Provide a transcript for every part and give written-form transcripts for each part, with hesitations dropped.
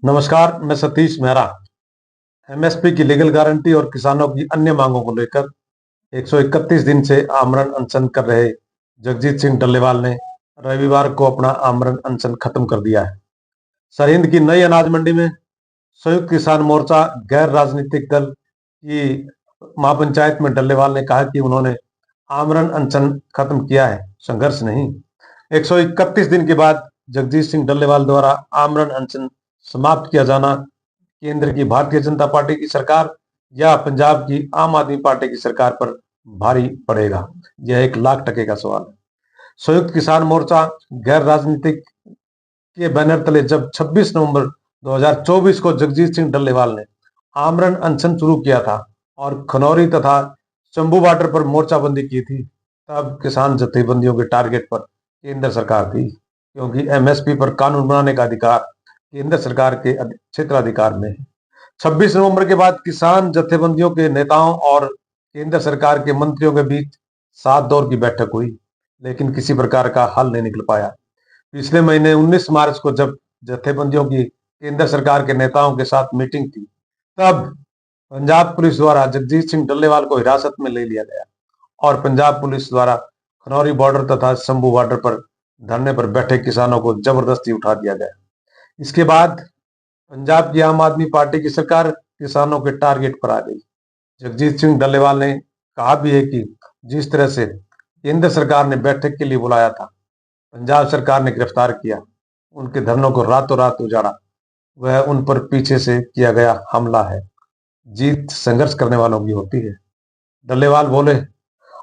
नमस्कार, मैं सतीश मेहरा। एमएसपी की लीगल गारंटी और किसानों की अन्य मांगों को लेकर 131 दिन से आमरण अनशन कर रहे जगजीत सिंह डल्लेवाल ने रविवार को अपना आमरण अनशन खत्म कर दिया है। सरहिंद की नई अनाज मंडी में संयुक्त किसान मोर्चा गैर राजनीतिक दल की महापंचायत में डल्लेवाल ने कहा कि उन्होंने आमरण अनशन खत्म किया है, संघर्ष नहीं। 131 दिन के बाद जगजीत सिंह डल्लेवाल द्वारा आमरण अनशन समाप्त किया जाना केंद्र की भारतीय जनता पार्टी की सरकार या पंजाब की आम आदमी पार्टी की सरकार पर भारी पड़ेगा, यह 1 लाख टके का सवाल है। संयुक्त किसान मोर्चा गैर राजनीतिक के बैनर तले जब 26 नवंबर 2024 को जगजीत सिंह डल्लेवाल ने आमरण अनशन शुरू किया था और खनौरी तथा शंभू बॉर्डर पर मोर्चाबंदी की थी, तब किसान जत्थेबंदियों के टारगेट पर केंद्र सरकार थी, क्योंकि एमएसपी पर कानून बनाने का अधिकार केंद्र सरकार के क्षेत्राधिकार में है। 26 नवंबर के बाद किसान जत्थेबंदियों के नेताओं और केंद्र सरकार के मंत्रियों के बीच 7 दौर की बैठक हुई, लेकिन किसी प्रकार का हल नहीं निकल पाया। पिछले महीने 19 मार्च को जब जत्थेबंदियों की केंद्र सरकार के नेताओं के साथ मीटिंग थी, तब पंजाब पुलिस द्वारा जगजीत सिंह डल्लेवाल को हिरासत में ले लिया गया और पंजाब पुलिस द्वारा खनौरी बॉर्डर तथा शंभू बॉर्डर पर धरने पर बैठे किसानों को जबरदस्ती उठा दिया गया। इसके बाद पंजाब की आम आदमी पार्टी की सरकार किसानों के टारगेट पर आ गई। जगजीत सिंह डल्लेवाल ने कहा भी है कि जिस तरह से केंद्र सरकार ने बैठक के लिए बुलाया था, पंजाब सरकार ने गिरफ्तार किया, उनके धरनों को रातों रात उजाड़ा, वह उन पर पीछे से किया गया हमला है। जीत संघर्ष करने वालों की होती है। डल्लेवाल बोले,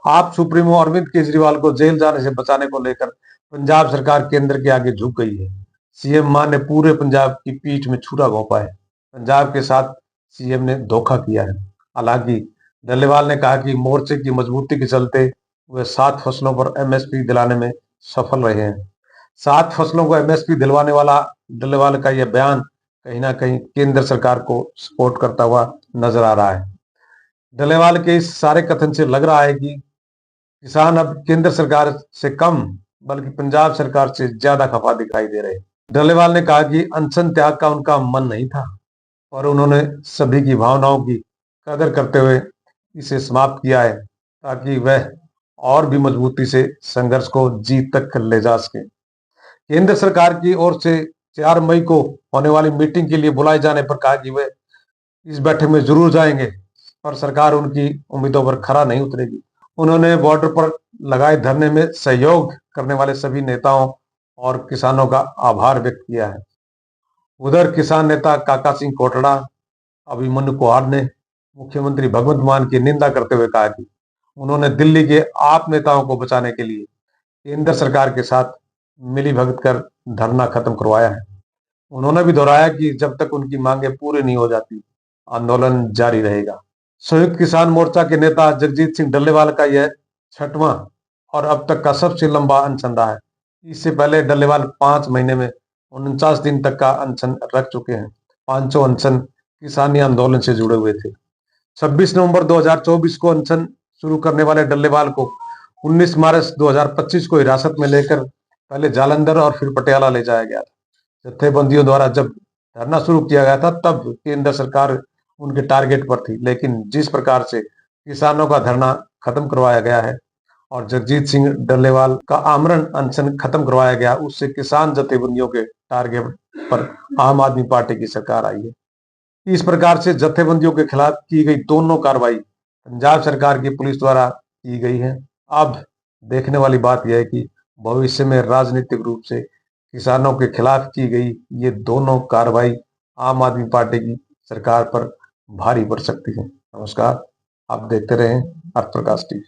आप सुप्रीमो अरविंद केजरीवाल को जेल जाने से बचाने को लेकर पंजाब सरकार केंद्र के आगे झुक गई है। सीएम मान ने पूरे पंजाब की पीठ में छुरा घोंपा है। पंजाब के साथ सीएम ने धोखा किया है। हालांकि डल्लेवाल ने कहा कि मोर्चे की मजबूती के चलते वे 7 फसलों पर एमएसपी दिलाने में सफल रहे हैं। 7 फसलों को एमएसपी दिलवाने वाला डल्लेवाल का यह बयान कहीं ना कहीं केंद्र सरकार को सपोर्ट करता हुआ नजर आ रहा है। डल्लेवाल के इस सारे कथन से लग रहा है कि किसान अब केंद्र सरकार से कम बल्कि पंजाब सरकार से ज्यादा खफा दिखाई दे रहे हैं। डल्लेवाल ने कहा कि अनशन त्याग का उनका मन नहीं था, और उन्होंने सभी की भावनाओं की कदर करते हुए इसे समाप्त किया है, ताकि वह और भी मजबूती से संघर्ष को जीत तक ले जा सके। केंद्र सरकार की ओर से 4 मई को होने वाली मीटिंग के लिए बुलाए जाने पर कहा कि वे इस बैठक में जरूर जाएंगे, पर सरकार उनकी उम्मीदों पर खरा नहीं उतरेगी। उन्होंने बॉर्डर पर लगाए धरने में सहयोग करने वाले सभी नेताओं और किसानों का आभार व्यक्त किया है। उधर किसान नेता काका सिंह कोटड़ा अभिमन्यु कुहाड़ ने मुख्यमंत्री भगवंत मान की निंदा करते हुए कहा कि उन्होंने दिल्ली के आप नेताओं को बचाने के लिए केंद्र सरकार के साथ मिलीभगत कर धरना खत्म करवाया है। उन्होंने भी दोहराया कि जब तक उनकी मांगे पूरी नहीं हो जाती, आंदोलन जारी रहेगा। संयुक्त किसान मोर्चा के नेता जगजीत सिंह डल्लेवाल का यह 6वां और अब तक का सबसे लंबा अनशन रहा है। इससे पहले डल्लेवाल 5 महीने में 49 दिन तक का अनशन रख चुके हैं। 5 अनशन किसानी आंदोलन से जुड़े हुए थे। 26 नवंबर 2024 को अनशन शुरू करने वाले डल्लेवाल को 19 मार्च 2025 को हिरासत में लेकर पहले जालंधर और फिर पटियाला ले जाया गया था। जत्थेबंदियों द्वारा जब धरना शुरू किया गया था, तब केंद्र सरकार उनके टारगेट पर थी, लेकिन जिस प्रकार से किसानों का धरना खत्म करवाया गया है और जगजीत सिंह डल्लेवाल का आमरण अनशन खत्म करवाया गया, उससे किसान जत्थेबंदियों के टारगेट पर आम आदमी पार्टी की सरकार आई है। इस प्रकार से जत्थेबंदियों के खिलाफ की गई दोनों कार्रवाई पंजाब सरकार की पुलिस द्वारा की गई है। अब देखने वाली बात यह है कि भविष्य में राजनीतिक रूप से किसानों के खिलाफ की गई ये दोनों कार्रवाई आम आदमी पार्टी की सरकार पर भारी पड़ सकती है। नमस्कार, आप देखते रहें अर्थ प्रकाश टीवी।